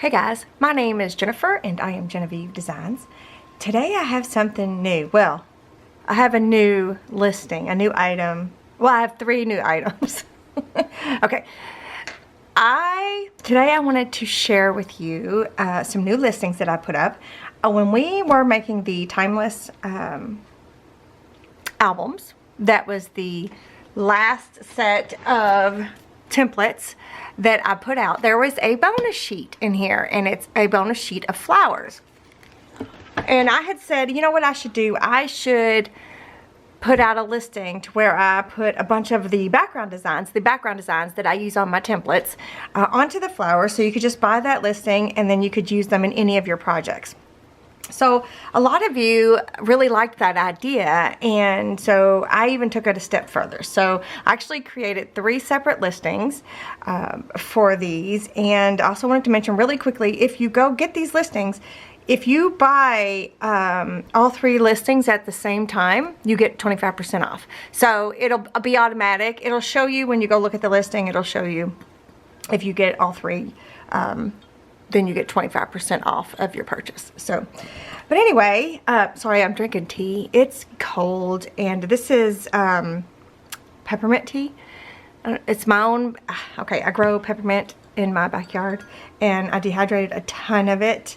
Hey guys, my name is Jennifer and I am Genevieve Designs. Today I have something new. Well, I have a new listing, a new item. Well, I have 3 new items. Okay. Today I wanted to share with you some new listings that I put up. When we were making the Timeless albums, that was the last set of templates that I put out. There was a bonus sheet in here, and it's a bonus sheet of flowers. And I had said, you know what I should do? I should put out a listing to where I put a bunch of the background designs that I use on my templates onto the flowers, so you could just buy that listing and then you could use them in any of your projects. So a lot of you really liked that idea, and so I even took it a step further. So I actually created 3 separate listings for these, and I also wanted to mention really quickly, if you go get these listings, if you buy all 3 listings at the same time, you get 25% off. So it'll be automatic. It'll show you when you go look at the listing, it'll show you if you get all 3, then you get 25% off of your purchase. So, but anyway, sorry, I'm drinking tea. It's cold, and this is peppermint tea. It's my own, okay, I grow peppermint in my backyard, and I dehydrated a ton of it,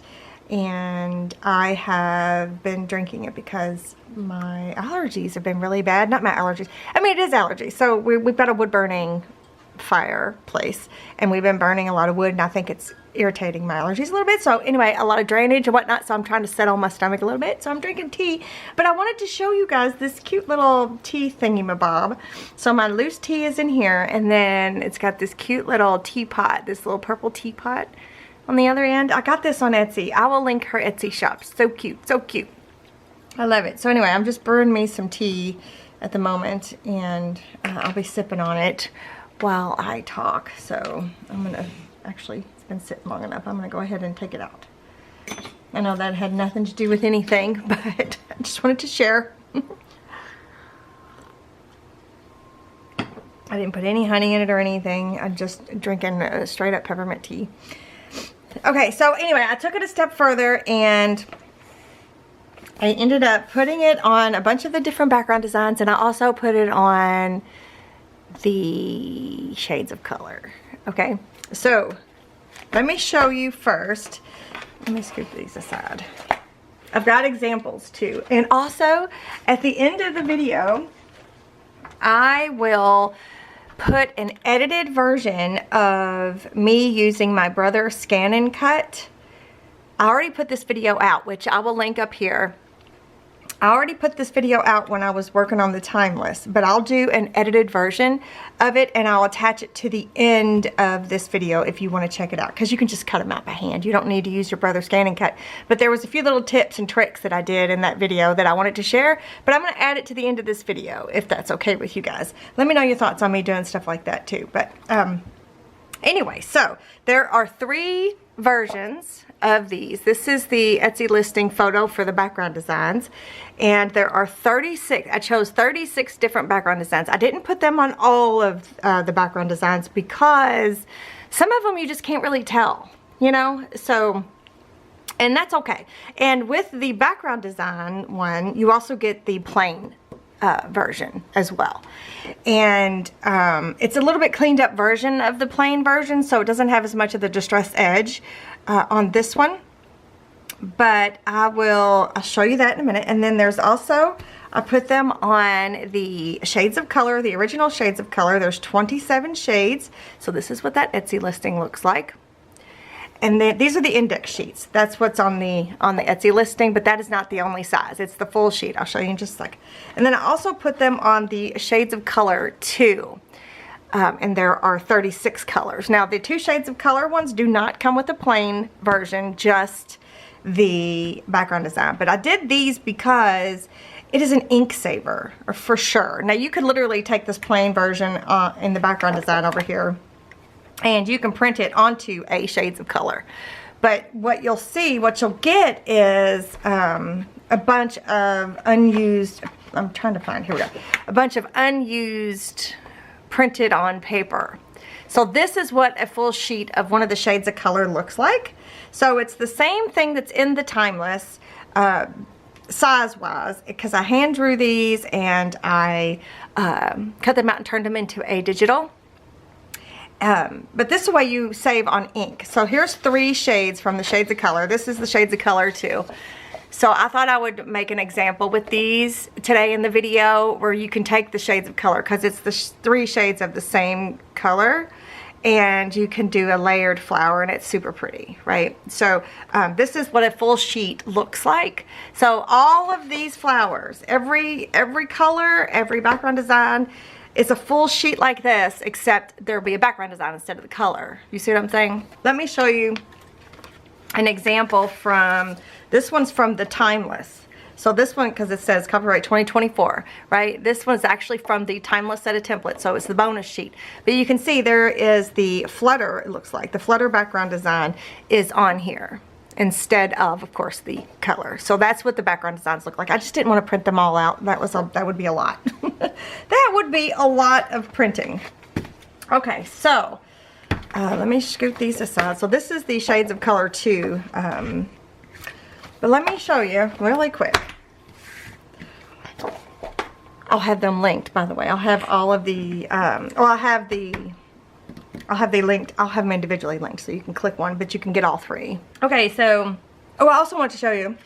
and I have been drinking it because my allergies have been really bad. Not my allergies, I mean, it is allergies. So we've got a wood burning fireplace, and we've been burning a lot of wood, and I think it's irritating my allergies a little bit. So anyway, a lot of drainage and whatnot, so I'm trying to settle my stomach a little bit, so I'm drinking tea. But I wanted to show you guys this cute little tea thingy-mabob. So my loose tea is in here, and then it's got this cute little teapot, this little purple teapot on the other end. I got this on Etsy. I will link her Etsy shop. So cute, so cute. I love it. So anyway, I'm just brewing me some tea at the moment, and I'll be sipping on it while I talk. So I'm gonna, actually, it's been sitting long enough, I'm gonna go ahead and take it out. I know that had nothing to do with anything, but I just wanted to share. I didn't put any honey in it or anything. I'm just drinking straight up peppermint tea. Okay, so anyway, I took it a step further, and I ended up putting it on a bunch of the different background designs, and I also put it on the shades of color. Okay, so let me show you first. Let me scoop these aside. I've got examples too, and also at the end of the video I will put an edited version of me using my brother scan and cut. I already put this video out, which I will link up here. I already put this video out when I was working on the Timeless, but I'll do an edited version of it, and I'll attach it to the end of this video if you want to check it out, because you can just cut them out by hand. You don't need to use your brother scan and cut. But there was a few little tips and tricks that I did in that video that I wanted to share, but I'm going to add it to the end of this video if that's okay with you guys. Let me know your thoughts on me doing stuff like that too. But anyway, so there are 3 versions of these. This is the Etsy listing photo for the background designs, and there are 36. I chose 36 different background designs. I didn't put them on all of the background designs because some of them you just can't really tell, you know, so, and that's okay. And with the background design one, you also get the plain version as well, and it's a little bit cleaned up version of the plain version, so it doesn't have as much of the distressed edge on this one, but I'll show you that in a minute. And then there's also, I put them on the shades of color, the original shades of color. There's 27 shades, so this is what that Etsy listing looks like. And then these are the index sheets. That's what's on the Etsy listing, but that is not the only size. It's the full sheet. I'll show you in just a second. And then I also put them on the shades of color too. And there are 36 colors. Now the 2 shades of color ones do not come with the plain version, just the background design. But I did these because it is an ink saver for sure. Now you could literally take this plain version in the background design over here, and you can print it onto a shades of color. But what you'll see, what you'll get is a bunch of unused, I'm trying to find, here we go, a bunch of unused printed on paper. So this is what a full sheet of one of the shades of color looks like. So it's the same thing that's in the Timeless, size-wise, because I hand drew these and I cut them out and turned them into a digital. But this is the way you save on ink. So here's 3 shades from the shades of color. This is the shades of color too. So I thought I would make an example with these today in the video where you can take the shades of color, because it's the 3 shades of the same color, and you can do a layered flower and it's super pretty, right? So this is what a full sheet looks like. So all of these flowers, every color, every background design, it's a full sheet like this, except there'll be a background design instead of the color. You see what I'm saying? Let me show you an example from, this one's from the Timeless. So this one, because it says copyright 2024, right? This one's actually from the Timeless set of templates, so it's the bonus sheet. But you can see there is the flutter, it looks like. The flutter background design is on here instead of course, the color. So that's what the background designs look like. I just didn't want to print them all out. That would be a lot. That would be a lot of printing. Okay, so let me scoot these aside. So this is the shades of color too. But let me show you really quick. I'll have them linked, by the way. I'll have all of the, I'll have them individually linked, so you can click one, but you can get all 3. Okay, so, I also want to show you,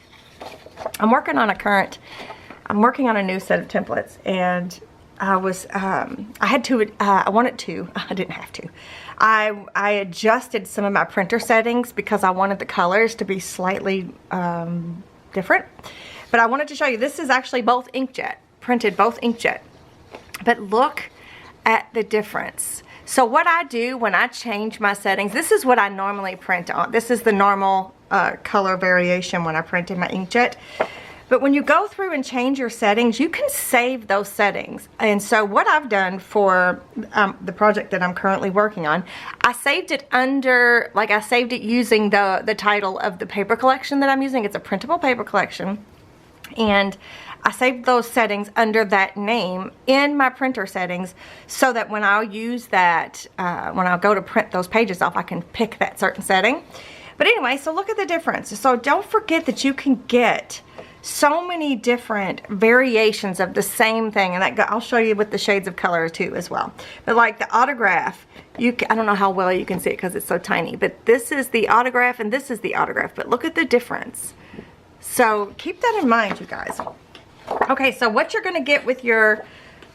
I'm working on a new set of templates, and I didn't have to. I adjusted some of my printer settings because I wanted the colors to be slightly different. But I wanted to show you, this is actually both inkjet, printed both inkjet. But look at the difference. So what I do when I change my settings, this is what I normally print on. This is the normal color variation when I print in my inkjet. But when you go through and change your settings, you can save those settings. And so what I've done for the project that I'm currently working on, I saved it under, like I saved it using the title of the paper collection that I'm using. It's a printable paper collection. And I saved those settings under that name in my printer settings, so that when I'll use that, when I'll go to print those pages off, I can pick that certain setting. But anyway, so look at the difference. So don't forget that you can get so many different variations of the same thing, and I'll show you with the shades of color too as well. But like the autograph, I don't know how well you can see it because it's so tiny, but this is the autograph and this is the autograph, but look at the difference. So keep that in mind, you guys. Okay, so what you're going to get with your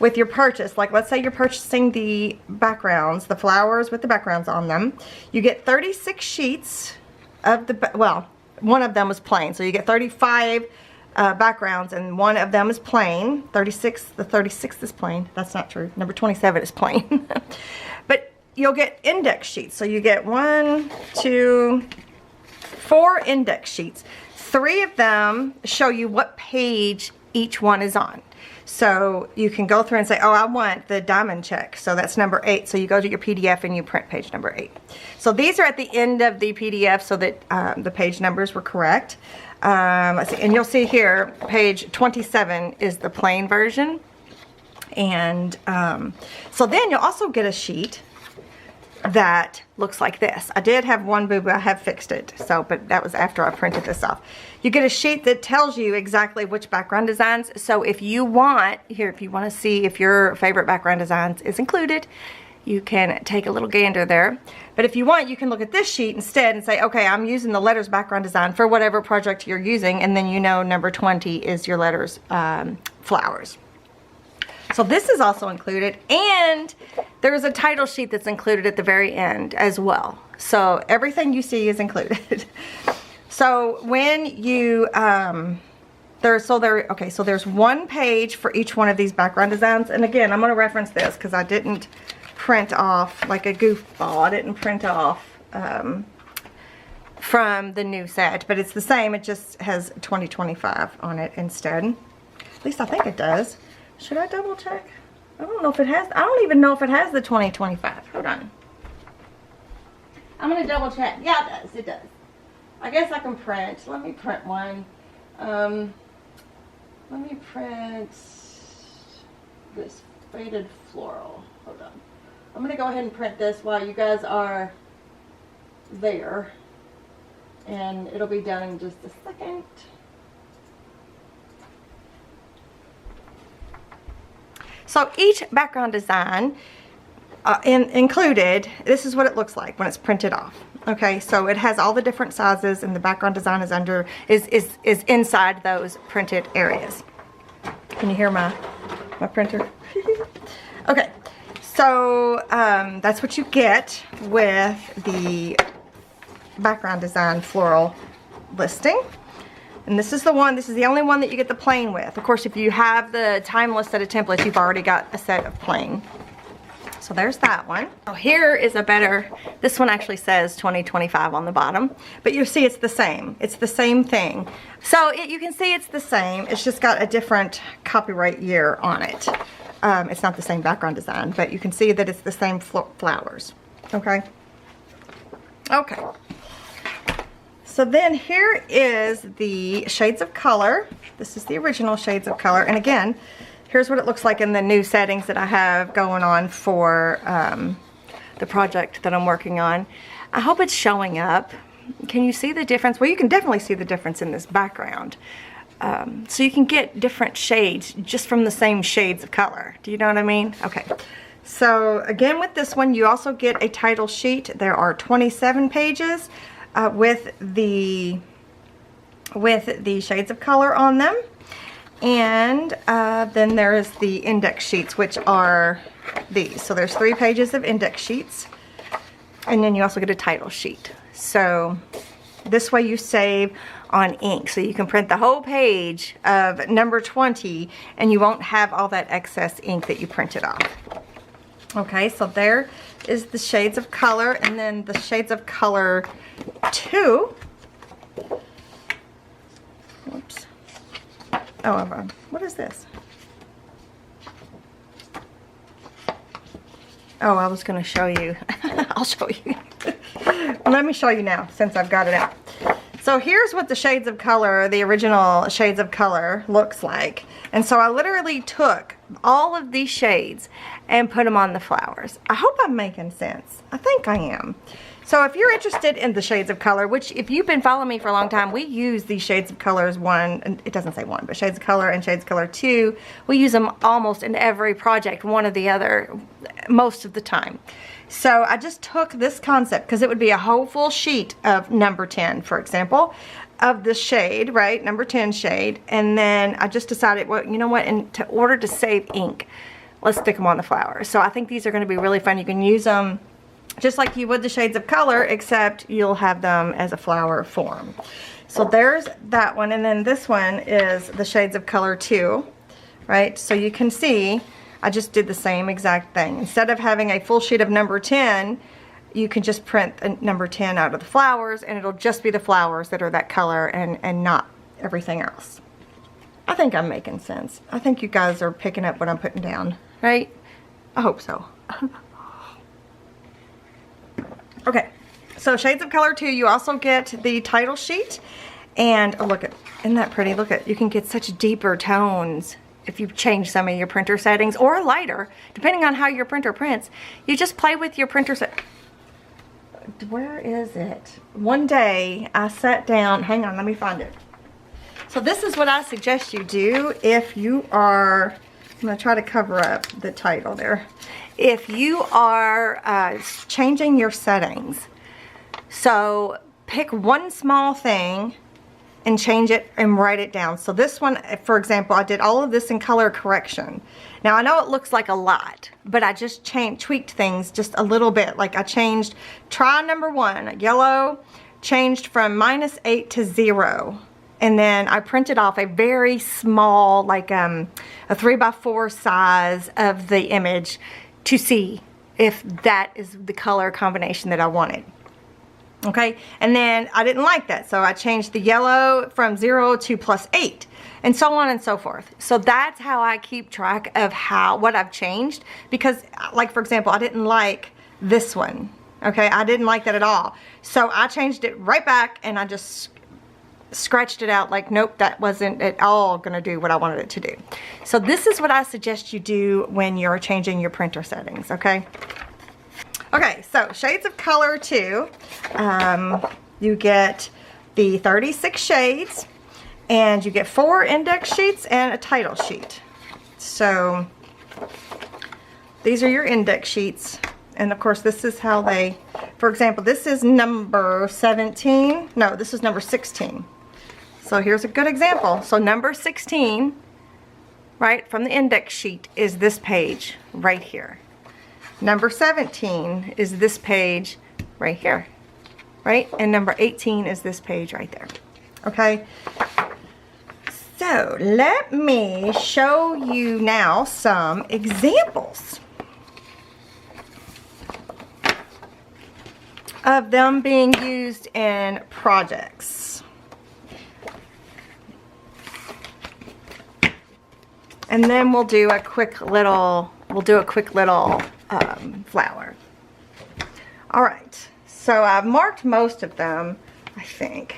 purchase, like let's say you're purchasing the backgrounds, the flowers with the backgrounds on them, you get 36 sheets of the, well, one of them is plain, so you get 35 backgrounds, and one of them is plain. 36, the 36th is plain. That's not true. Number 27 is plain. But you'll get index sheets. So you get 1, 2, 4 index sheets. 3 of them show you what page each one is on. So you can go through and say, oh, I want the diamond check. So that's number 8. So you go to your PDF and you print page number 8. So these are at the end of the PDF so that the page numbers were correct. Let's see, and you'll see here, page 27 is the plain version. And so then you'll also get a sheet that looks like this. I did have one boo-boo, I have fixed it, so, but that was after I printed this off. You get a sheet that tells you exactly which background designs. So if you want, if you want to see if your favorite background designs is included, you can take a little gander there. But if you want, you can look at this sheet instead and say, okay, I'm using the letters background design for whatever project you're using, and then you know number 20 is your letters flowers. So this is also included, and there's a title sheet that's included at the very end as well. So everything you see is included. So when you, so there's one page for each one of these background designs. And again, I'm going to reference this because I didn't print off like a goofball. I didn't print off from the new set, but it's the same. It just has 2025 on it instead. At least I think it does. Should I double check? I don't know if it has. I don't even know if it has the 2025. Hold on. I'm going to double check. Yeah, it does. It does. I guess I can print. Let me print one. Let me print this faded floral. Hold on. I'm going to go ahead and print this while you guys are there. And it'll be done in just a second. So each background design included, this is what it looks like when it's printed off. Okay, so it has all the different sizes, and the background design is under is inside those printed areas. Can you hear my printer? Okay, so that's what you get with the background design floral listing. And this is the only one that you get the plain with. Of course, if you have the timeless set of templates, you've already got a set of plain. So there's that one. Oh, here is a better, this one actually says 2025 on the bottom, but you see it's the same. It's the same thing. So you can see it's the same. It's just got a different copyright year on it. It's not the same background design, but you can see that it's the same flowers. Okay. Okay. So then here is the shades of color. This is the original shades of color. And again, here's what it looks like in the new settings that I have going on for the project that I'm working on. I hope it's showing up. Can you see the difference? Well, you can definitely see the difference in this background. So you can get different shades just from the same shades of color. Do you know what I mean? Okay. So again, with this one, you also get a title sheet. There are 27 pages. With the shades of color on them, and then there's the index sheets, which are these. So there's 3 pages of index sheets, and then you also get a title sheet. So this way you save on ink, so you can print the whole page of number 20 and you won't have all that excess ink that you printed off. Okay, so there is the shades of color, and then the shades of color 2. Whoops. Oh, what is this? Oh, I was going to show you. I'll show you. Let me show you now, since I've got it out. So here's what the shades of color, the original shades of color, looks like. And so I literally took all of these shades and put them on the flowers. I hope I'm making sense. I think I am. So if you're interested in the shades of color, which if you've been following me for a long time, we use these shades of colors, and it doesn't say 1, but shades of color and shades of color 2. We use them almost in every project, one or the other, most of the time. So I just took this concept, because it would be a whole full sheet of number 10, for example, of the shade, right, number 10 shade, and then I just decided, well, you know what, in order to save ink, let's stick them on the flowers. So I think these are going to be really fun. You can use them just like you would the shades of color, except you'll have them as a flower form. So there's that one, and then this one is the shades of color 2, right? So you can see I just did the same exact thing. Instead of having a full sheet of number 10, you can just print a number 10 out of the flowers, and it'll just be the flowers that are that color and not everything else. I think I'm making sense. I think you guys are picking up what I'm putting down, right? I hope so. Okay, so shades of color 2, you also get the title sheet, and oh, look at, isn't that pretty? Look at, you can get such deeper tones if you change some of your printer settings, or lighter, depending on how your printer prints. You just play with your printer set. Where is it? One day I sat down, hang on, let me find it. So this is what I suggest you do if you are, I'm going to try to cover up the title there. If you are changing your settings, so pick one small thing and change it and write it down. So this one, for example, I did all of this in color correction. Now I know it looks like a lot, but I just tweaked things just a little bit. Like I changed, try number 1, yellow, changed from -8 to 0. And then I printed off a very small, like a 3x4 size of the image to see if that is the color combination that I wanted. Okay, and then I didn't like that, so I changed the yellow from 0 to +8, and so on and so forth. So that's how I keep track of what I've changed, because like for example, I didn't like this one. Okay, I didn't like that at all. So I changed it right back, and I just scratched it out like, nope, that wasn't at all gonna do what I wanted it to do. So this is what I suggest you do when you're changing your printer settings, okay? Okay, so shades of color too. You get the 36 shades, and you get 4 index sheets and a title sheet. So these are your index sheets, and of course this is how they, for example, this is number 17. No, this is number 16. So here's a good example. So number 16, right, from the index sheet is this page right here. Number 17 is this page right here, right? And number 18 is this page right there, okay? So let me show you now some examples of them being used in projects. And then we'll do a quick little, flower. All right, so I've marked most of them, I think.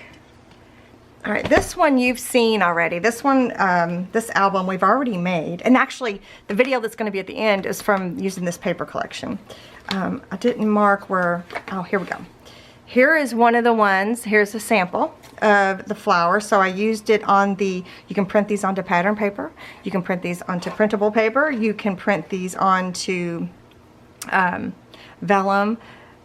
All right, this one you've seen already. This one, this album we've already made. And actually, the video that's going to be at the end is from using this paper collection. I didn't mark where, oh, here we go. Here is one of the ones, here's a sample of the flower. So I used it on the, you can print these onto pattern paper. You can print these onto printable paper. You can print these onto vellum,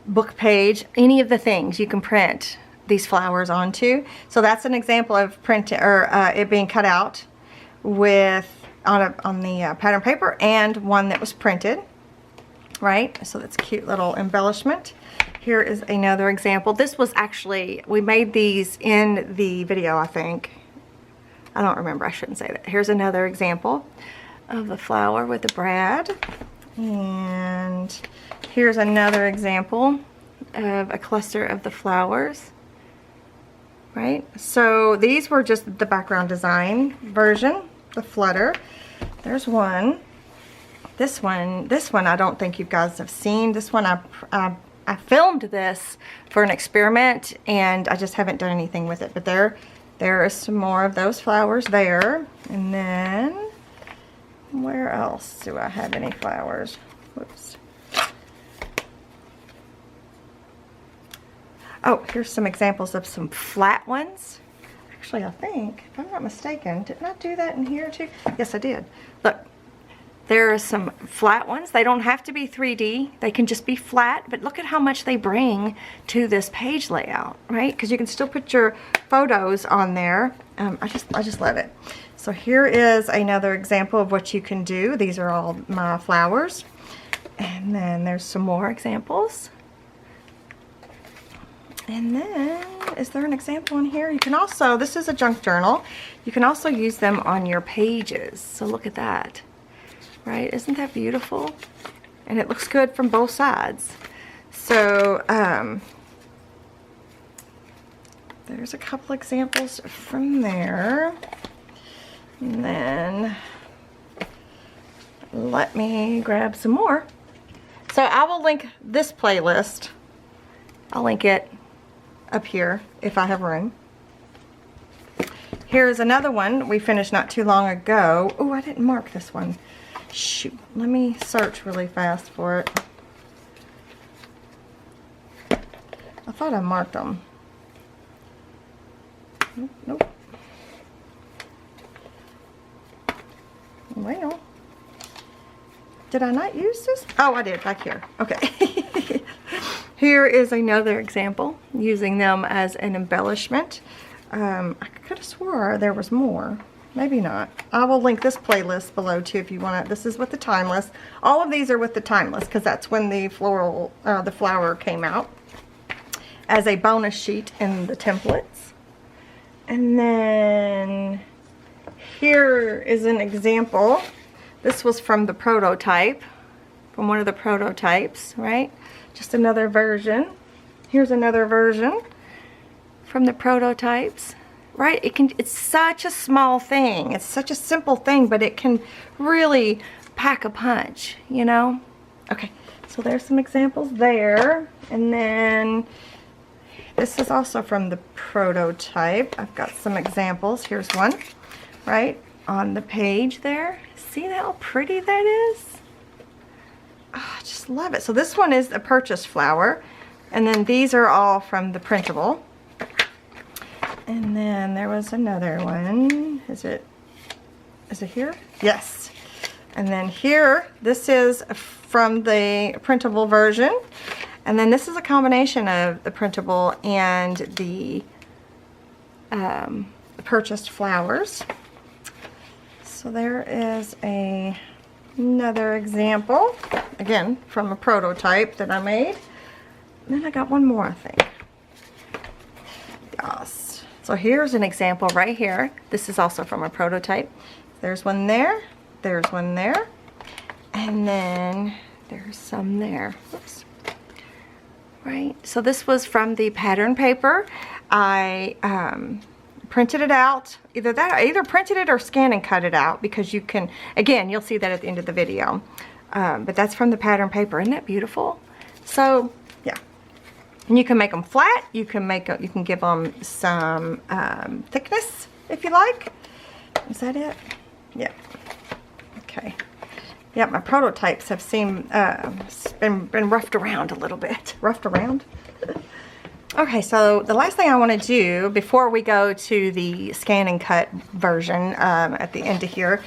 book page, any of the things you can print these flowers onto. So that's an example of print or it being cut out with on the pattern paper, and one that was printed, right? So that's a cute little embellishment. Here is another example. This was actually, we made these in the video, I think. I don't remember, I shouldn't say that. Here's another example of the flower with the brad. And here's another example of a cluster of the flowers, right? So these were just the background design version, the flutter. There's one. This one I don't think you guys have seen. This one I filmed this for an experiment, and I just haven't done anything with it. But there is some more of those flowers there. And then, where else do I have any flowers? Whoops. Oh, here's some examples of some flat ones. Actually, I think, if I'm not mistaken, didn't I do that in here too? Yes, I did. Look. There are some flat ones. They don't have to be 3D. They can just be flat, but look at how much they bring to this page layout, right? Because you can still put your photos on there. I just love it. So here is another example of what you can do. These are all my flowers. And then there's some more examples. And then, is there an example in here? You can also, this is a junk journal. You can also use them on your pages. So look at that. Right, isn't that beautiful? And it looks good from both sides. So there's a couple examples from there. And then let me grab some more. So I will link this playlist. I'll link it up here if I have room. Here's another one we finished not too long ago. Oh, I didn't mark this one. Shoot, let me search really fast for it. I thought I marked them. Nope. Well, did I not use this? Oh, I did, back here. Okay. Here is another example using them as an embellishment. I could have swore there was more. Maybe not. I will link this playlist below too if you want to. This is with the timeless. All of these are with the timeless because that's when the the flower came out as a bonus sheet in the templates. And then here is an example. This was from the prototype, from one of the prototypes, right? Just another version. Here's another version from the prototypes. Right? It's such a small thing. It's such a simple thing, but it can really pack a punch, you know? Okay, so there's some examples there. And then this is also from the prototype. I've got some examples. Here's one, right? On the page there. See how pretty that is? Oh, I just love it. So this one is a purchased flower. And then these are all from the Printable. And then there was another one. Is it here? Yes. And then here, this is from the Printable version. And then this is a combination of the Printable and the purchased flowers. So there is another example, again, from a prototype that I made. And then I got one more, I think. Yes. So here's an example right here. This is also from a prototype. There's one there. There's one there. And then there's some there. Whoops. Right. So this was from the pattern paper. I printed it out. I either printed it or scanned and cut it out, because you can, again, you'll see that at the end of the video. But that's from the pattern paper. Isn't that beautiful? So yeah. And you can make them flat. You can give them some thickness if you like. Is that it? Yeah. Okay. Yeah, my prototypes have been roughed around a little bit. Roughed around? Okay, so the last thing I want to do before we go to the scan and cut version at the end of here,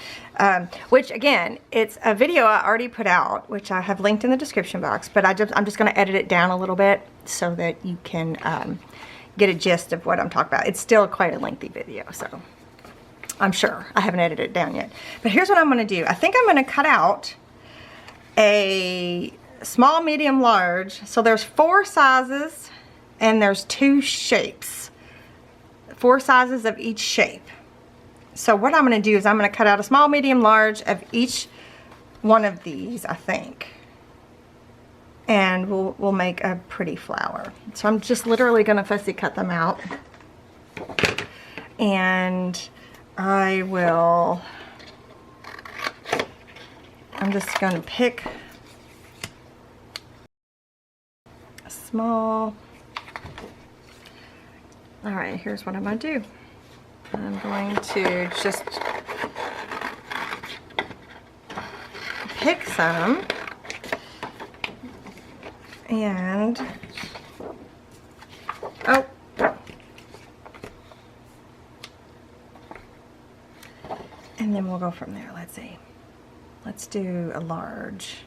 which again, it's a video I already put out, which I have linked in the description box, but I'm just going to edit it down a little bit so that you can get a gist of what I'm talking about. It's still quite a lengthy video, so I'm sure. I haven't edited it down yet. But here's what I'm going to do. I think I'm going to cut out a small, medium, large. So there's 4 sizes and there's 2 shapes. 4 sizes of each shape. So what I'm going to do is I'm going to cut out a small, medium, large of each one of these, I think. And we'll make a pretty flower. So I'm just literally going to fussy cut them out. And I'm just going to pick a small. All right, here's what I'm going to do. I'm going to just pick some and and then we'll go from there. Let's see. Let's do a large.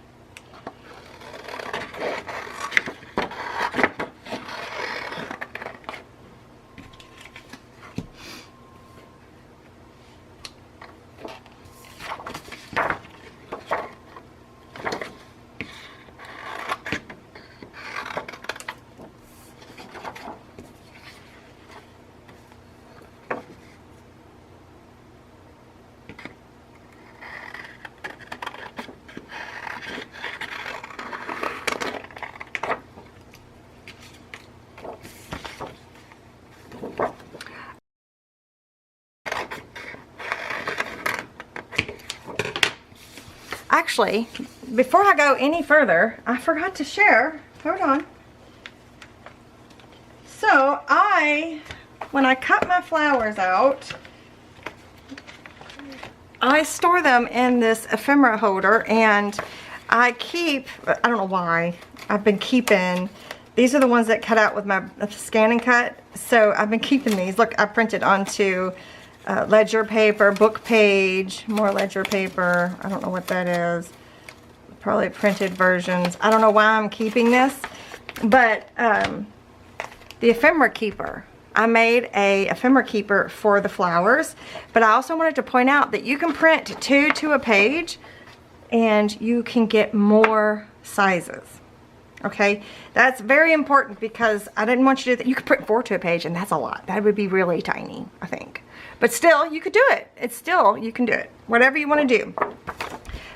Actually, before I go any further, I forgot to share. Hold on. So when I cut my flowers out, I store them in this ephemera holder, and I don't know why, I've been keeping, these are the ones that cut out with my scan and cut. So I've been keeping these. Look, I printed onto ledger paper, book page, more ledger paper. I don't know what that is. Probably printed versions. I don't know why I'm keeping this, but the ephemera keeper. I made a ephemera keeper for the flowers, but I also wanted to point out that you can print 2 to a page and you can get more sizes. Okay, that's very important because I didn't want you to do that. You could print 4 to a page, and that's a lot. That would be really tiny, I think. But still, you could do it. You can do it. Whatever you want to do.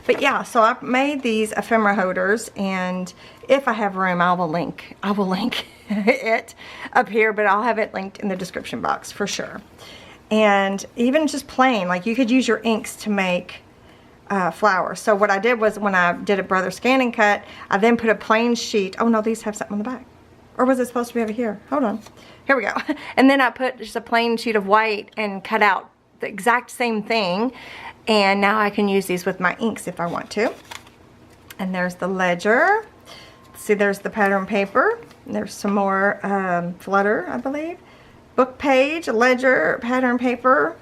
But yeah, so I made these ephemera holders, and if I have room, I will link it up here, but I'll have it linked in the description box for sure. And even just plain, like you could use your inks to make flowers. So what I did was, when I did a brother scan and cut, I then put a plain sheet. Oh no, these have something on the back. Or was it supposed to be over here? Hold on. Here we go. And then I put just a plain sheet of white and cut out the exact same thing. And now I can use these with my inks if I want to. And there's the ledger. See, there's the pattern paper. There's some more flutter, I believe. Book page, ledger, pattern paper,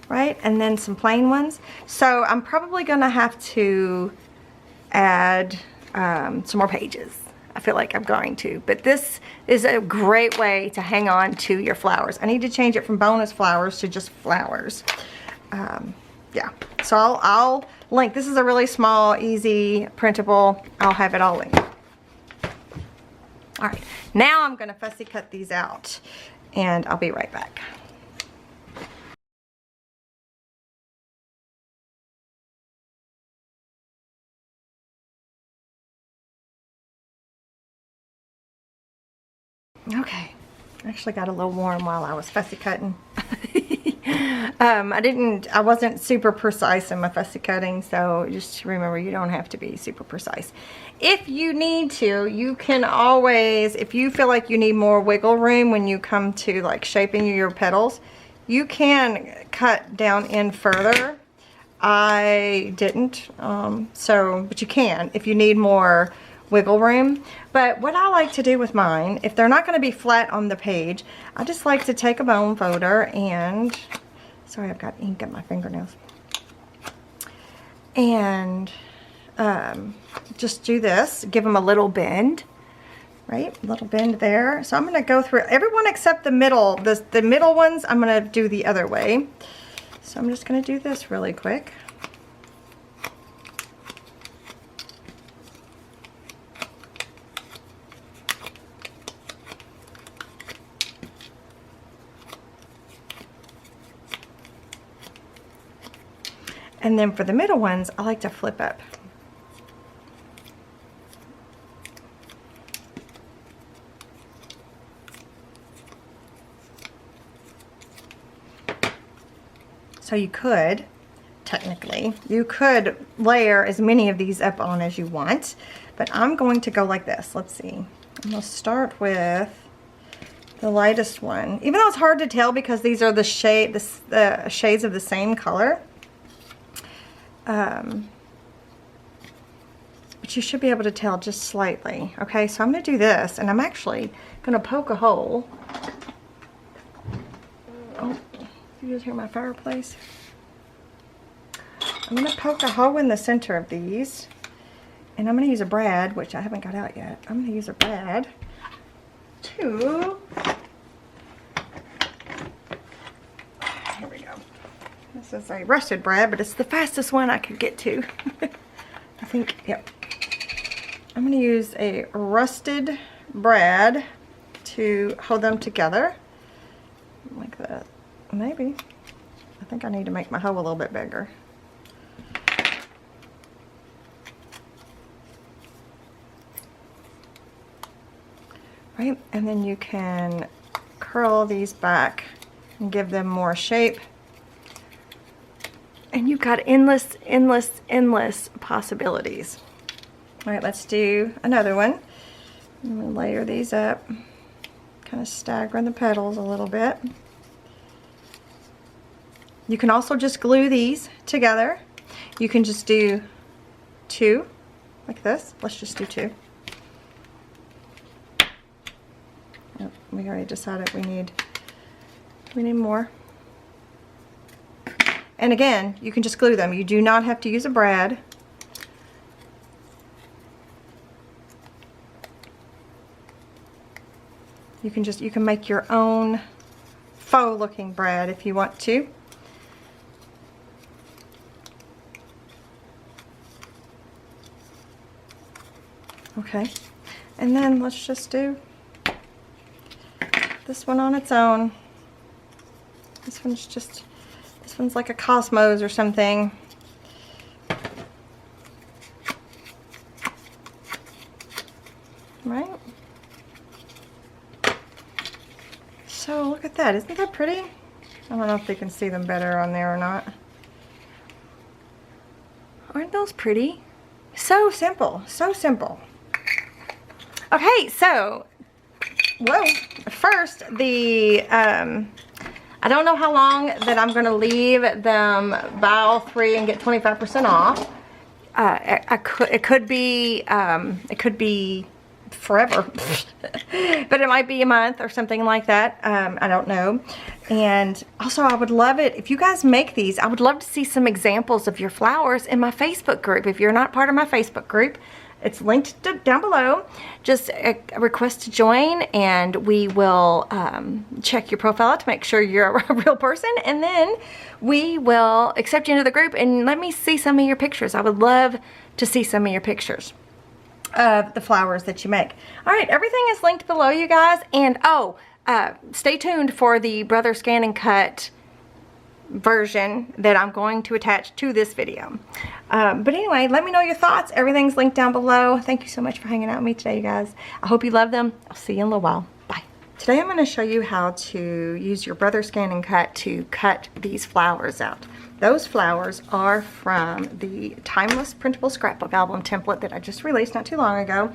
right? And then some plain ones. So I'm probably gonna have to add some more pages. I feel like I'm going to, but this is a great way to hang on to your flowers. I need to change it from bonus flowers to just flowers. Yeah, so I'll link. This is a really small, easy, printable. I'll have it all linked. All right, now I'm gonna fussy cut these out and I'll be right back. Okay, I actually got a little warm while I was fussy cutting. I wasn't super precise in my fussy cutting, so just remember, you don't have to be super precise. If you need to, you can always, if you feel like you need more wiggle room when you come to like shaping your petals, you can cut down in further. I didn't, but you can if you need more wiggle room. But what I like to do with mine, if they're not going to be flat on the page, I just like to take a bone folder and, sorry, I've got ink in my fingernails, and just do this, give them a little bend, right? A little bend there. So I'm going to go through everyone except the middle. The middle ones I'm going to do the other way. So I'm just going to do this really quick. And then for the middle ones, I like to flip up. So you could, technically, you could layer as many of these up on as you want, but I'm going to go like this. Let's see. I'm going to start with the lightest one. Even though it's hard to tell because these are the shades of the same color. But you should be able to tell just slightly. Okay, so I'm going to do this, and I'm actually going to poke a hole. Oh, you guys hear my fireplace? I'm going to poke a hole in the center of these, and I'm going to use a brad, which I haven't got out yet. I'm going to use a brad to, here we go. This is a rusted brad, but it's the fastest one I could get to. I think, yep. I'm going to use a rusted brad to hold them together. Like that. Maybe. I think I need to make my hoe a little bit bigger. Right, and then you can curl these back and give them more shape. And you've got endless, endless, endless possibilities. All right, let's do another one. I'm going to layer these up, kind of staggering the petals a little bit. You can also just glue these together. You can just do two, like this. Let's just do two. Oh, we already decided we need more. And again, you can just glue them. You do not have to use a brad. You can make your own faux looking brad if you want to. Okay, and then let's just do this one on its own. This one's like a cosmos or something. Right? So look at that. Isn't that pretty? I don't know if they can see them better on there or not. Aren't those pretty? So simple. So simple. Okay, so, whoa. First, I don't know how long that I'm going to leave them buy all three and get 25% off. it could be forever, but it might be a month or something like that. I don't know. And also, I would love it if you guys make these. I would love to see some examples of your flowers in my Facebook group. If you're not part of my Facebook group, it's linked down below. Just a request to join, and we will check your profile to make sure you're a real person, and then we will accept you into the group and let me see some of your pictures. I would love to see some of your pictures of the flowers that you make. All right, everything is linked below, you guys. And stay tuned for the Brother Scan and Cut version that I'm going to attach to this video. But anyway, let me know your thoughts. Everything's linked down below. Thank you so much for hanging out with me today, you guys. I hope you love them. I'll see you in a little while. Bye. Today I'm going to show you how to use your Brother Scan and Cut to cut these flowers out. Those flowers are from the Timeless Printable Scrapbook album template that I just released not too long ago.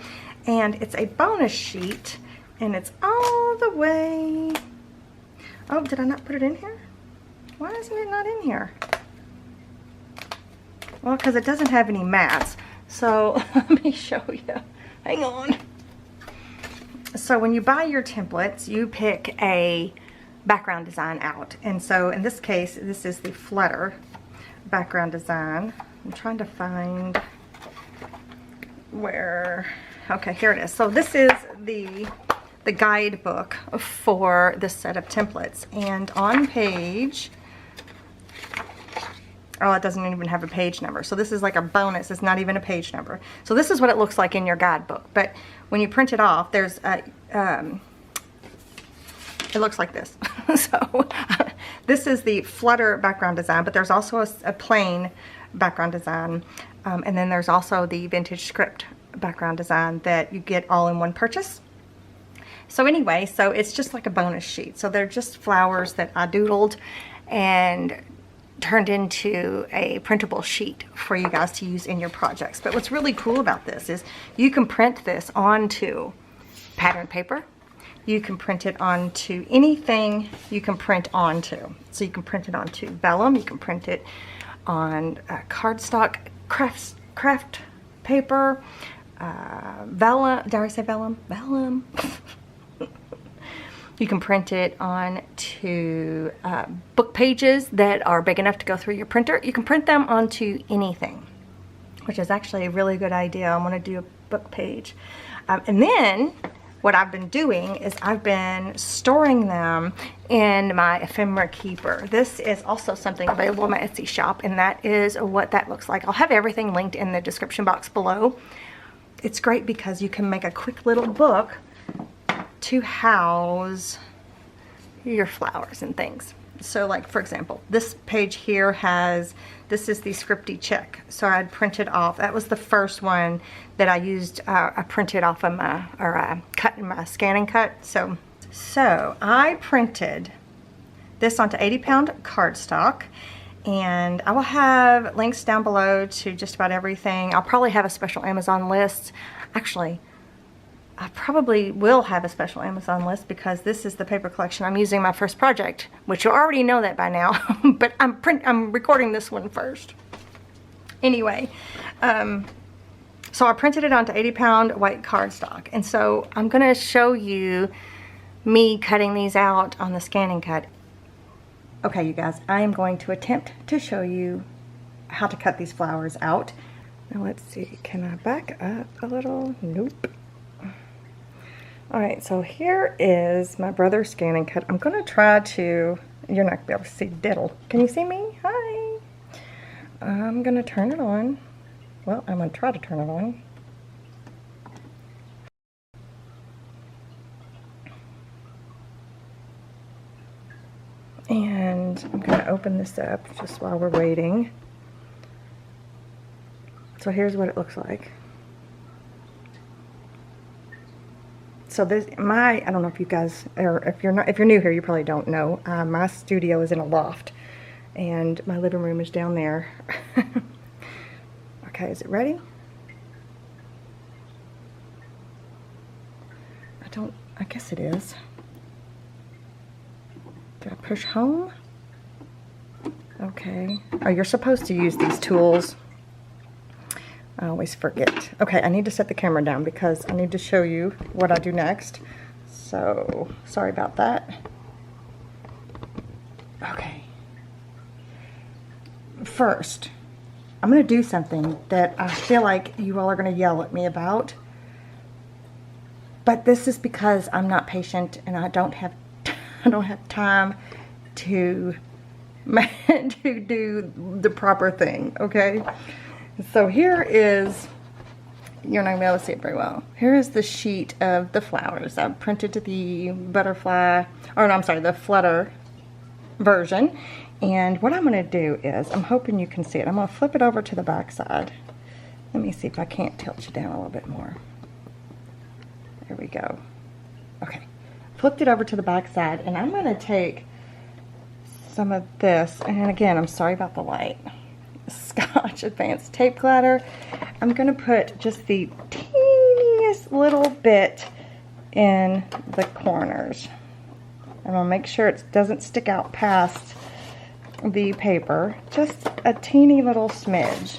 And it's a bonus sheet, and it's all the way... Oh, did I not put it in here? Why isn't it not in here? Well, because it doesn't have any mats. So let me show you. Hang on. So when you buy your templates, you pick a background design out. And so in this case, this is the Flutter background design. I'm trying to find where... Okay, here it is. So this is the guidebook for this set of templates. And on page... Oh, it doesn't even have a page number. So this is like a bonus. It's not even a page number. So this is what it looks like in your guidebook. But when you print it off, there's a... it looks like this. So this is the Flutter background design, but there's also a plain background design. And then there's also the Vintage Script background design that you get all in one purchase. So anyway, so it's just like a bonus sheet. So they're just flowers that I doodled and turned into a printable sheet for you guys to use in your projects. But what's really cool about this is you can print this onto pattern paper. You can print it onto anything you can print onto. So you can print it onto vellum. You can print it on cardstock, craft paper, vellum. Did I say vellum? Vellum. You can print it onto book pages that are big enough to go through your printer. You can print them onto anything, which is actually a really good idea. I want to do a book page. And then what I've been doing is I've been storing them in my ephemera keeper. This is also something available in my Etsy shop, and that is what that looks like. I'll have everything linked in the description box below. It's great because you can make a quick little book to house your flowers and things. So like, for example, this page here has, this is the Scripty check. So I'd printed off, that was the first one that I used, I printed off of my, or cut in my scan and cut. So I printed this onto 80-pound cardstock, and I will have links down below to just about everything. I'll probably have a special Amazon list. Actually, I probably will have a special Amazon list because this is the paper collection I'm using my first project, which you already know that by now, but I'm recording this one first. Anyway, so I printed it onto 80-pound white cardstock, and so I'm going to show you me cutting these out on the scan and cut. Okay, you guys, I am going to attempt to show you how to cut these flowers out. Now let's see, can I back up a little? Nope. Alright, so here is my Brother Scan and Cut. I'm going to try to, you're not going to be able to see diddle. Can you see me? Hi! I'm going to turn it on. Well, I'm going to try to turn it on. And I'm going to open this up just while we're waiting. So here's what it looks like. So this, I don't know if you guys, or if you're new here, you probably don't know. My studio is in a loft, and my living room is down there. Okay, is it ready? I guess it is. Do I push home? Okay. Oh, you're supposed to use these tools I always forget. Okay, I need to set the camera down because I need to show you what I do next. So, sorry about that. Okay. First, I'm going to do something that I feel like you all are going to yell at me about. But this is because I'm not patient and I don't have time to do the proper thing, okay? So here is, you're not going to be able to see it very well. Here is the sheet of the flowers. I've printed the butterfly, or no, I'm sorry, the flutter version. And what I'm going to do is, I'm hoping you can see it. I'm going to flip it over to the back side. Let me see if I can't tilt you down a little bit more. There we go. Okay. Flipped it over to the back side, and I'm going to take some of this, and again, I'm sorry about the light, Scotch Advanced Tape Glitter. I'm going to put just the teeniest little bit in the corners. I'm going to make sure it doesn't stick out past the paper, just a teeny little smidge.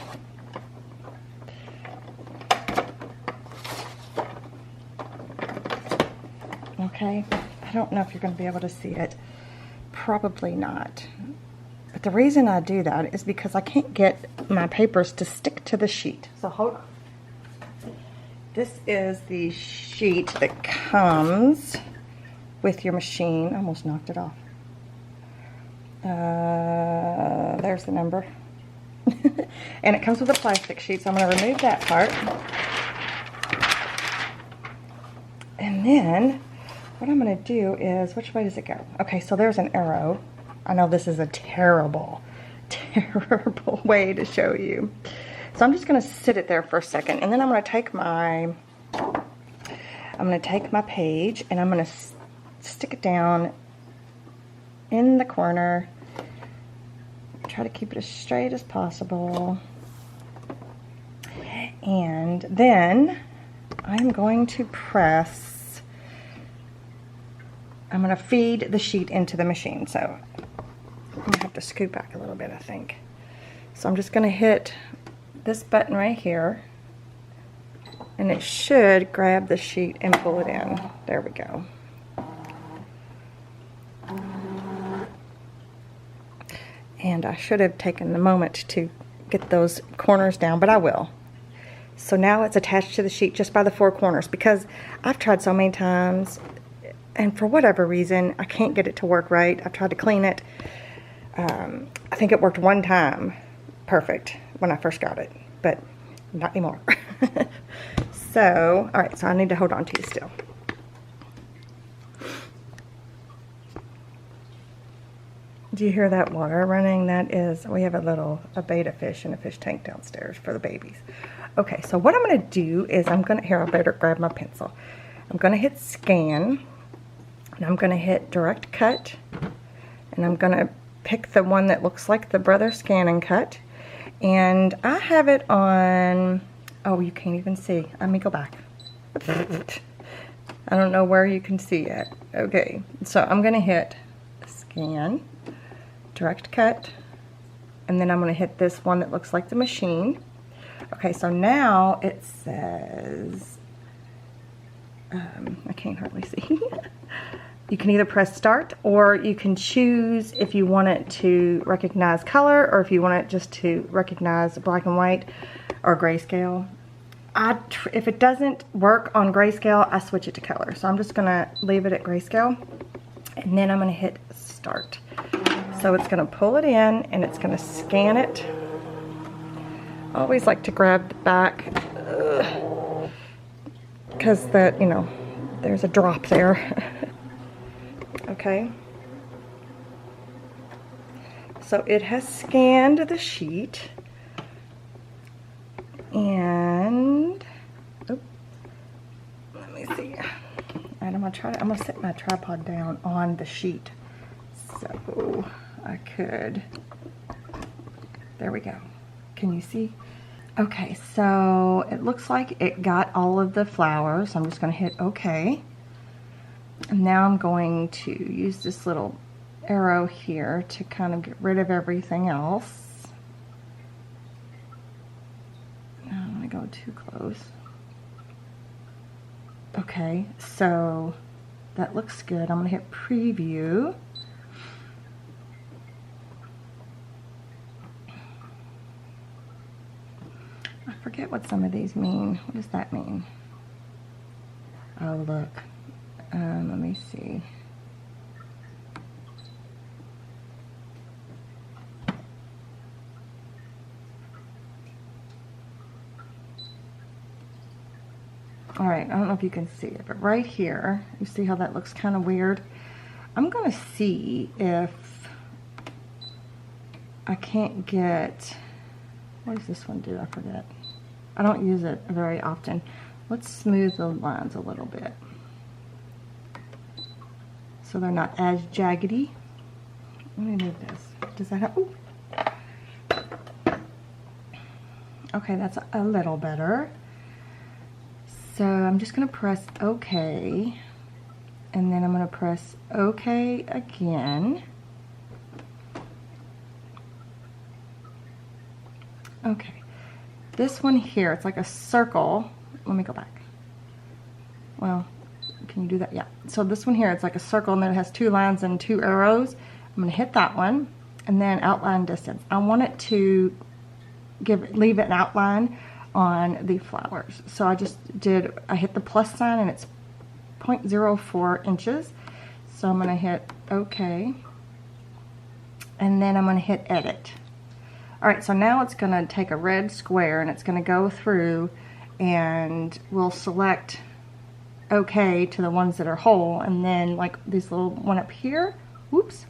Okay, I don't know if you're going to be able to see it. Probably not. But the reason I do that is because I can't get my papers to stick to the sheet. So hold on. This is the sheet that comes with your machine. I almost knocked it off. There's the number. And it comes with a plastic sheet, so I'm going to remove that part. And then what I'm going to do is, which way does it go? Okay, so there's an arrow. I know this is a terrible, terrible way to show you. So I'm just going to sit it there for a second, and then I'm going to take my page, and I'm going to stick it down in the corner. Try to keep it as straight as possible. And then I'm going to press, I'm going to feed the sheet into the machine. So I'm going to have to scoot back a little bit, I think. So I'm just going to hit this button right here, and it should grab the sheet and pull it in. There we go. And I should have taken the moment to get those corners down, but I will. So now it's attached to the sheet just by the four corners, because I've tried so many times, and for whatever reason, I can't get it to work right. I've tried to clean it. I think it worked one time perfect when I first got it, but not anymore. So, all right, so I need to hold on to you still. Do you hear that water running? That is, we have a betta fish in a fish tank downstairs for the babies. Okay, so what I'm going to do is I better grab my pencil. I'm going to hit scan, and I'm going to hit direct cut, and I'm going to pick the one that looks like the Brother Scan and Cut, and I have it on, oh, you can't even see. Let me go back. I don't know where you can see it. Okay, so I'm going to hit scan, direct cut, and then I'm going to hit this one that looks like the machine. Okay, so now it says, I can't hardly see. You can either press start, or you can choose if you want it to recognize color, or if you want it just to recognize black and white or grayscale. If it doesn't work on grayscale, I switch it to color. So I'm just going to leave it at grayscale, and then I'm going to hit start. So it's going to pull it in, and it's going to scan it. I always like to grab the back, because that, you know, there's a drop there. Okay. So it has scanned the sheet, and oh, let me see. And I'm gonna set my tripod down on the sheet, so I could. There we go. Can you see? Okay, so it looks like it got all of the flowers. I'm just going to hit OK. And now I'm going to use this little arrow here to kind of get rid of everything else. Now I'm going to go too close. Okay, so that looks good. I'm gonna hit preview. I forget what some of these mean. What does that mean? Oh, look. Let me see. All right, I don't know if you can see it, but right here, you see how that looks kind of weird? I'm gonna see if I can't get, what does this one do? I forget. I don't use it very often. Let's smooth the lines a little bit so they're not as jaggedy. Let me move this. Does that help? Ooh. Okay, that's a little better. So I'm just gonna press OK, and then I'm gonna press OK again. Okay, this one here, it's like a circle. Let me go back. Well, can you do that? Yeah. So this one here, it's like a circle, and then it has 2 lines and 2 arrows. I'm gonna hit that one, and then outline distance. I want it to leave an outline on the flowers. So I hit the plus sign, and it's 0.04 inches. So I'm gonna hit OK, and then I'm gonna hit edit. All right, so now it's gonna take a red square, and it's gonna go through, and we'll select OK to the ones that are whole, and then like this little one up here, whoops,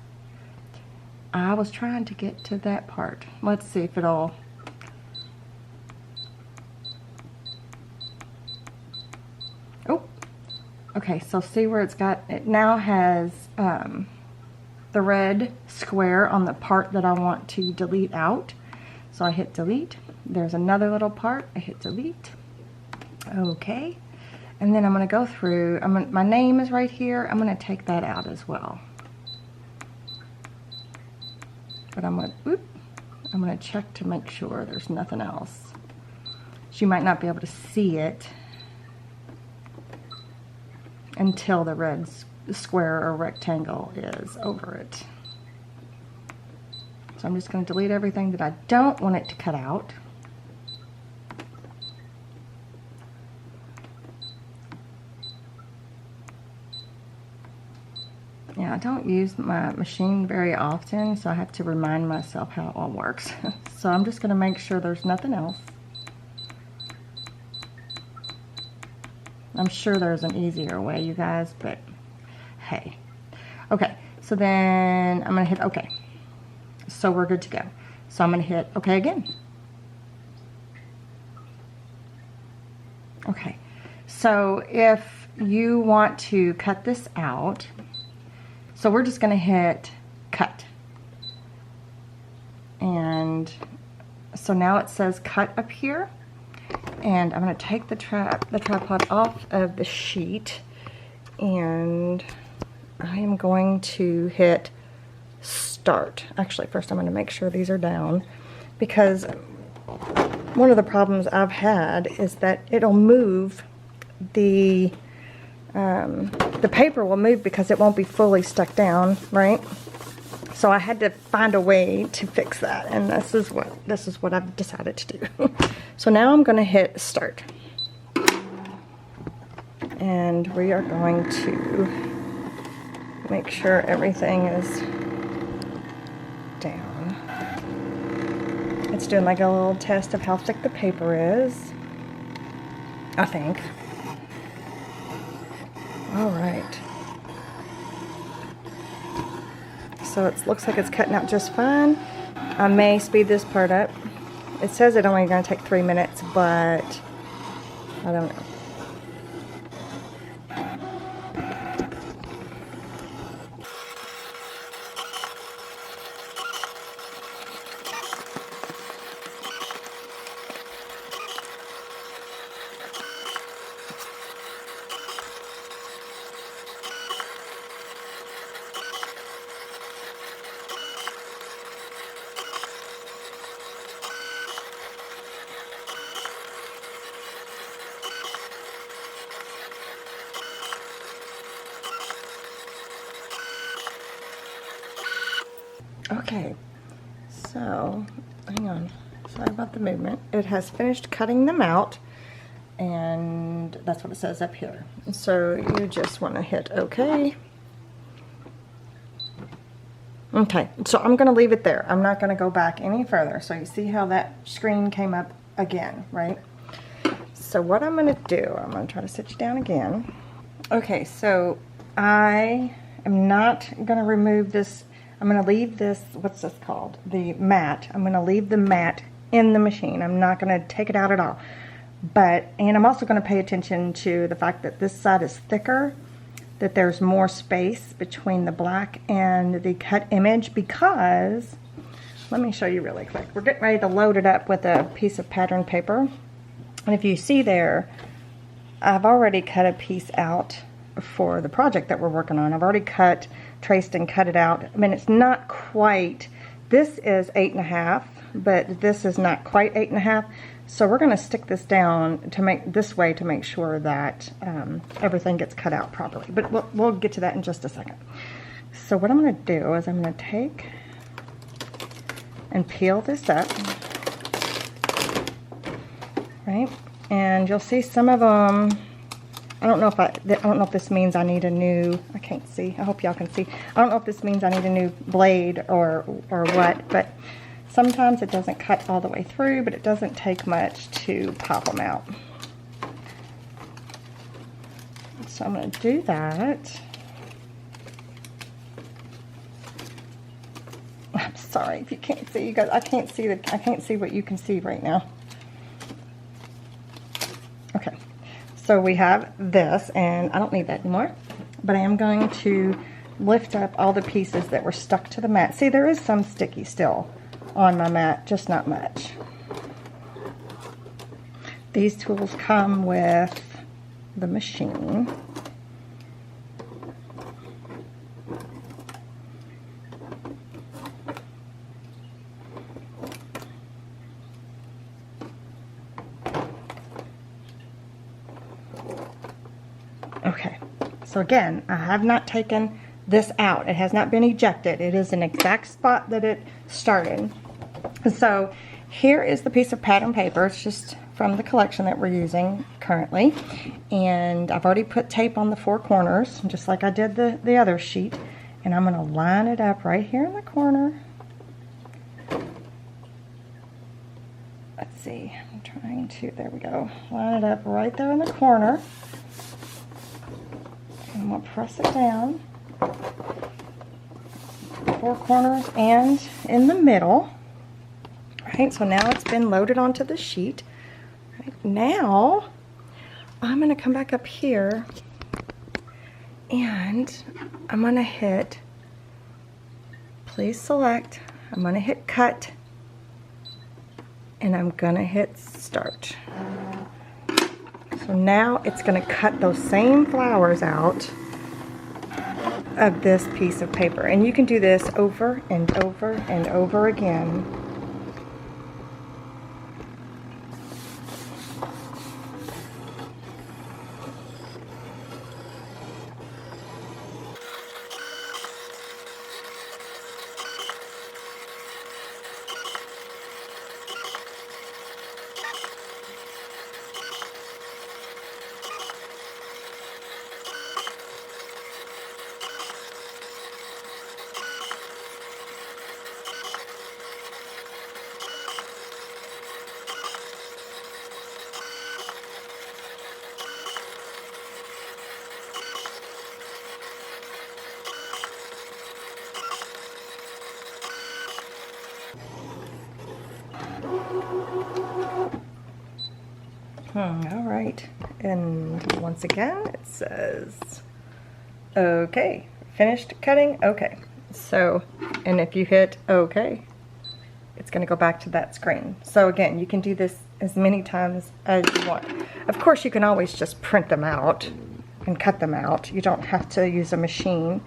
I was trying to get to that part. Let's see if it'll, oh, okay, so see where it now has the red square on the part that I want to delete out. So I hit delete. There's another little part. I hit delete. Okay. And then I'm going to go through. My name is right here. I'm going to take that out as well. But I'm going to check to make sure there's nothing else. So you might not be able to see it until the red square or rectangle is over it. So I'm just going to delete everything that I don't want it to cut out. Yeah, I don't use my machine very often, so I have to remind myself how it all works. So I'm just going to make sure there's nothing else. I'm sure there's an easier way, you guys, but hey. Okay, so then I'm going to hit OK. So we're good to go. So I'm going to hit OK again. Okay, so if you want to cut this out, so we're just going to hit cut. And so now it says cut up here. And I'm going to take the tripod off of the sheet, and I am going to hit start. Actually, first I'm going to make sure these are down, because one of the problems I've had is that it'll move, the paper will move because it won't be fully stuck down, right? So I had to find a way to fix that, and this is what I've decided to do. So now I'm going to hit start, and we are going to make sure everything is down. It's doing like a little test of how thick the paper is, I think. All right. So it looks like it's cutting out just fine. I may speed this part up. It says it's only going to take 3 minutes, but I don't know. Okay, so hang on, sorry about the movement. It has finished cutting them out, and that's what it says up here. So you just want to hit OK. Okay, so I'm going to leave it there. I'm not going to go back any further. So you see how that screen came up again, right? So what I'm going to do, I'm going to try to sit you down again. Okay, so I am not going to remove this. I'm going to leave this, what's this called? The mat. I'm going to leave the mat in the machine. I'm not going to take it out at all. And I'm also going to pay attention to the fact that this side is thicker, that there's more space between the black and the cut image, because, let me show you really quick. We're getting ready to load it up with a piece of pattern paper. And if you see there, I've already cut a piece out for the project that we're working on. I've already traced and cut it out. I mean, it's not quite, this is 8.5, but this is not quite 8.5. So we're going to stick this down to make sure that everything gets cut out properly. But we'll get to that in just a second. So what I'm going to do is I'm going to take and peel this up, right? And you'll see some of them. I don't know if this means I need a new. I can't see. I hope y'all can see. I don't know if this means I need a new blade or what, but. Sometimes it doesn't cut all the way through, but it doesn't take much to pop them out. So I'm going to do that. I'm sorry if you can't see, you guys. I can't see what you can see right now. Okay, so we have this, and I don't need that anymore. But I am going to lift up all the pieces that were stuck to the mat. See, there is some sticky still on my mat, just not much. These tools come with the machine. Okay, so again, I have not taken this out. It has not been ejected. It is an exact spot that it started. So here is the piece of pattern paper. It's just from the collection that we're using currently. And I've already put tape on the 4 corners, just like I did the other sheet. And I'm going to line it up right here in the corner. Let's see, I'm trying to, there we go. Line it up right there in the corner. And I'm going to press it down. 4 corners and in the middle. Right, so now it's been loaded onto the sheet. Right, now I'm going to come back up here and I'm going to hit, please select, I'm going to hit cut, and I'm going to hit start. So now it's going to cut those same flowers out of this piece of paper, and you can do this over and over and over again. All right, and once again it says okay, finished cutting. Okay, so, and if you hit okay, it's going to go back to that screen. So again, you can do this as many times as you want. Of course, you can always just print them out and cut them out. You don't have to use a machine,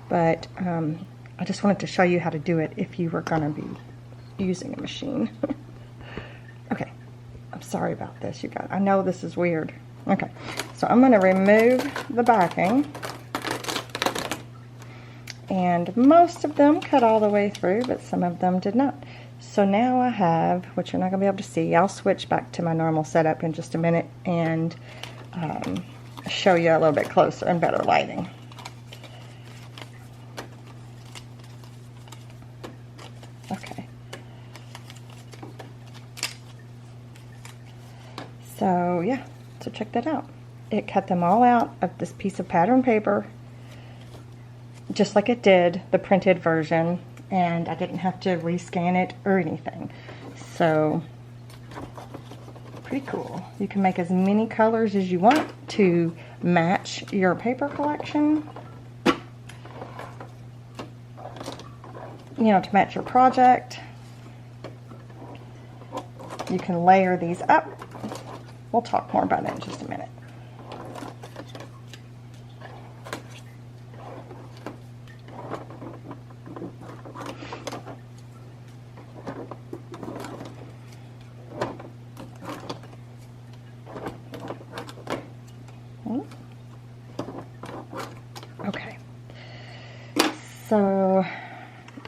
but I just wanted to show you how to do it if you were going to be using a machine. Okay, I'm sorry about this, you guys. I know this is weird. Okay, so I'm going to remove the backing, And most of them cut all the way through, but some of them did not. So now I have, which you're not going to be able to see, I'll switch back to my normal setup in just a minute and show you a little bit closer and better lighting. Okay. So yeah, so check that out. It cut them all out of this piece of pattern paper, just like it did the printed version, and I didn't have to rescan it or anything. So pretty cool. You can make as many colors as you want to match your paper collection, you know, to match your project. You can layer these up. We'll talk more about it in just a minute. Okay, so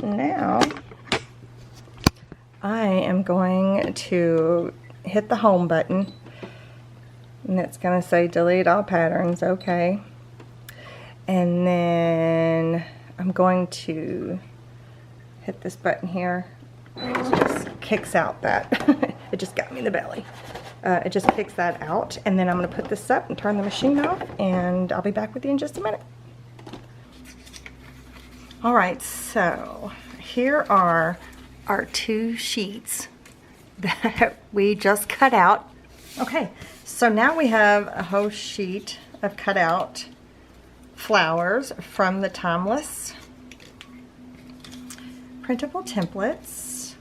now I am going to hit the home button, and it's going to say delete all patterns. Okay, and then I'm going to hit this button here. It just kicks out that it just got me in the belly. It just kicks that out, and then I'm going to put this up and turn the machine off, and I'll be back with you in just a minute. Alright, so here are our 2 sheets that we just cut out. Okay, so now we have a whole sheet of cut out flowers from the Timeless printable templates,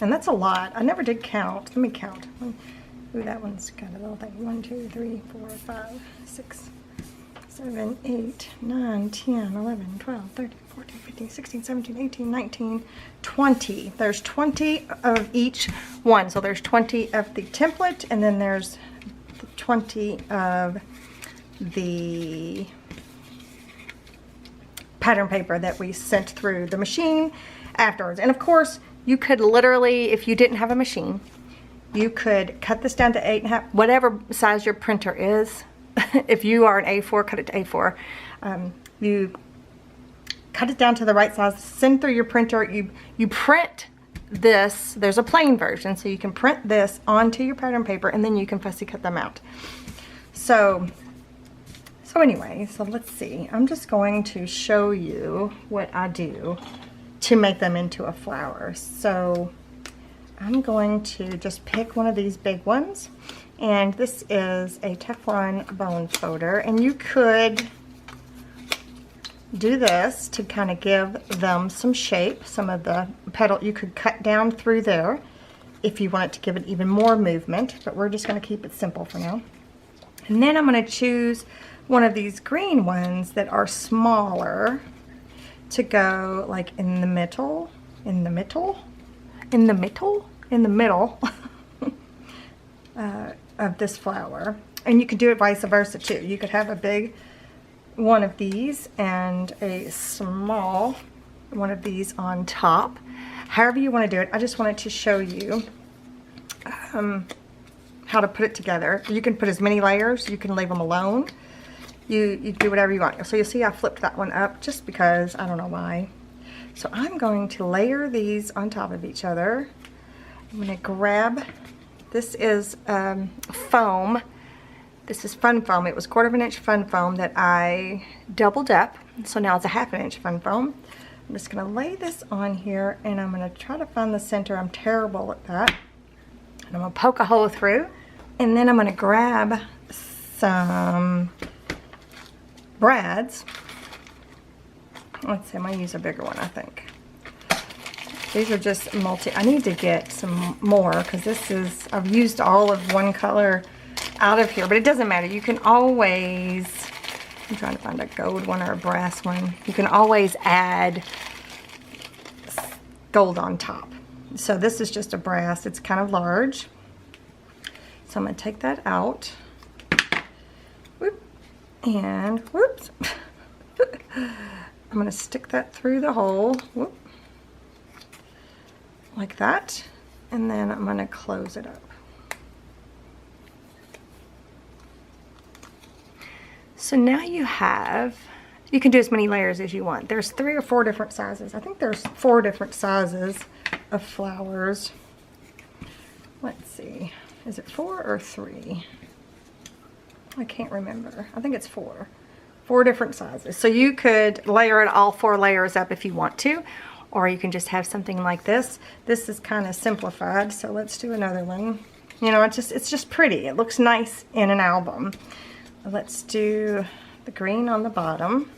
and that's a lot. I never did count. Let me count. Ooh, that one's got a little thing. 1, 2, 3, 4, 5, 6, 7, 8, 9, 10, 11, 12, 13, 14, 15, 16, 17, 18, 19, 20. There's 20 of each one. So there's 20 of the template, and then there's 20 of the pattern paper that we sent through the machine afterwards. And of course, you could literally, if you didn't have a machine, you could cut this down to 8.5, whatever size your printer is. If you are an A4, cut it to A4. You cut it down to the right size, send through your printer. You print this. There's a plain version, so you can print this onto your pattern paper, and then you can fussy cut them out. So anyway, so let's see. I'm just going to show you what I do to make them into a flower. So I'm going to just pick one of these big ones, and this is a Teflon bone folder, and you could do this to kind of give them some shape. Some of the petal you could cut down through there if you want it to give it even more movement, but we're just going to keep it simple for now. And then I'm going to choose one of these green ones that are smaller to go like in the middle of this flower. And you could do it vice versa too. You could have a big one of these and a small one of these on top. However you want to do it. I just wanted to show you how to put it together. You can put as many layers. You can leave them alone. You do whatever you want. So you'll see I flipped that one up just because, I don't know why. So I'm going to layer these on top of each other. I'm going to grab, this is foam. This is fun foam. It was 1/4 inch fun foam that I doubled up. So now it's a 1/2 inch fun foam. I'm just going to lay this on here, and I'm going to try to find the center. I'm terrible at that. And I'm going to poke a hole through. And then I'm going to grab some brads. Let's see, I'm going to use a bigger one, I think. These are just I need to get some more because this is, I've used all of one color out of here, but it doesn't matter. You can always, I'm trying to find a gold one or a brass one. You can always add gold on top. So this is just a brass. It's kind of large. So I'm going to take that out. Whoop. And whoops. I'm going to stick that through the hole, whoop, like that, and then I'm going to close it up. So now you can do as many layers as you want. There's 3 or 4 different sizes. I think there's 4 different sizes of flowers. Let's see, is it 4 or 3? I can't remember. I think it's 4. 4 different sizes. So you could layer it all 4 layers up if you want to, or you can just have something like this. This is kind of simplified, so let's do another one. You know, it's just pretty. It looks nice in an album. Let's do the green on the bottom.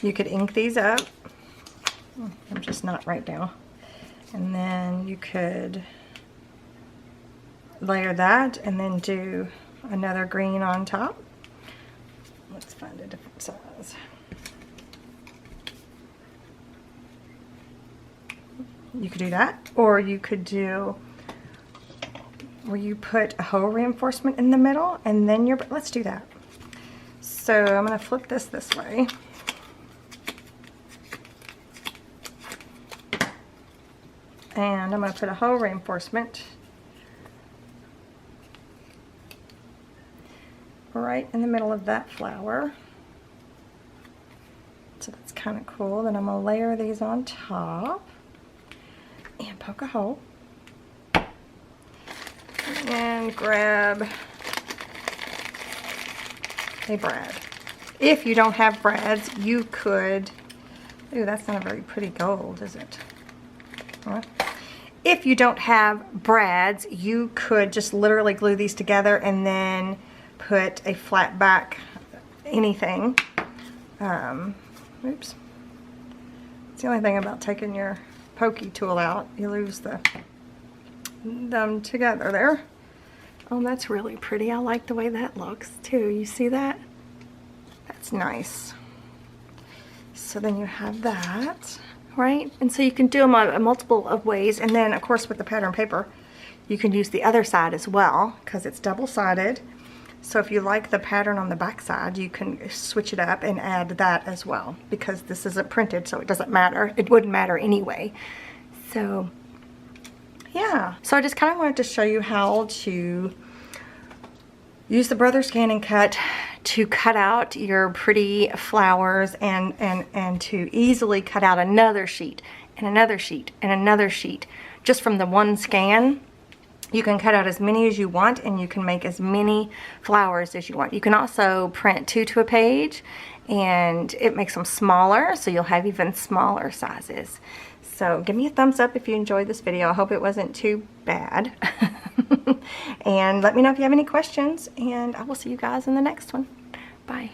You could ink these up. I'm just not right now. And then you could layer that and then do another green on top. Let's find a different size. You could do that, or you could do where you put a hole reinforcement in the middle and then let's do that. So I'm going to flip this way. And I'm going to put a hole reinforcement right in the middle of that flower. So that's kind of cool. Then I'm going to layer these on top and poke a hole. And grab a brad. If you don't have brads, you could, ooh, that's not a very pretty gold, is it? Huh? If you don't have brads, you could just literally glue these together and then put a flat back anything. Oops. It's the only thing about taking your pokey tool out. You lose them together there. Oh, that's really pretty. I like the way that looks too. You see that? That's nice. So then you have that. Right? And so you can do them a multiple of ways, and then of course with the pattern paper you can use the other side as well because it's double-sided. So if you like the pattern on the back side, you can switch it up and add that as well, because this isn't printed, so it doesn't matter. It wouldn't matter anyway. So yeah, so I just kind of wanted to show you how to use the Brother Scan and Cut to cut out your pretty flowers and to easily cut out another sheet and another sheet and another sheet just from the one scan. You can cut out as many as you want, and you can make as many flowers as you want. You can also print 2 to a page, and it makes them smaller, so you'll have even smaller sizes. So give me a thumbs up if you enjoyed this video. I hope it wasn't too bad. And let me know if you have any questions, and I will see you guys in the next one. Bye.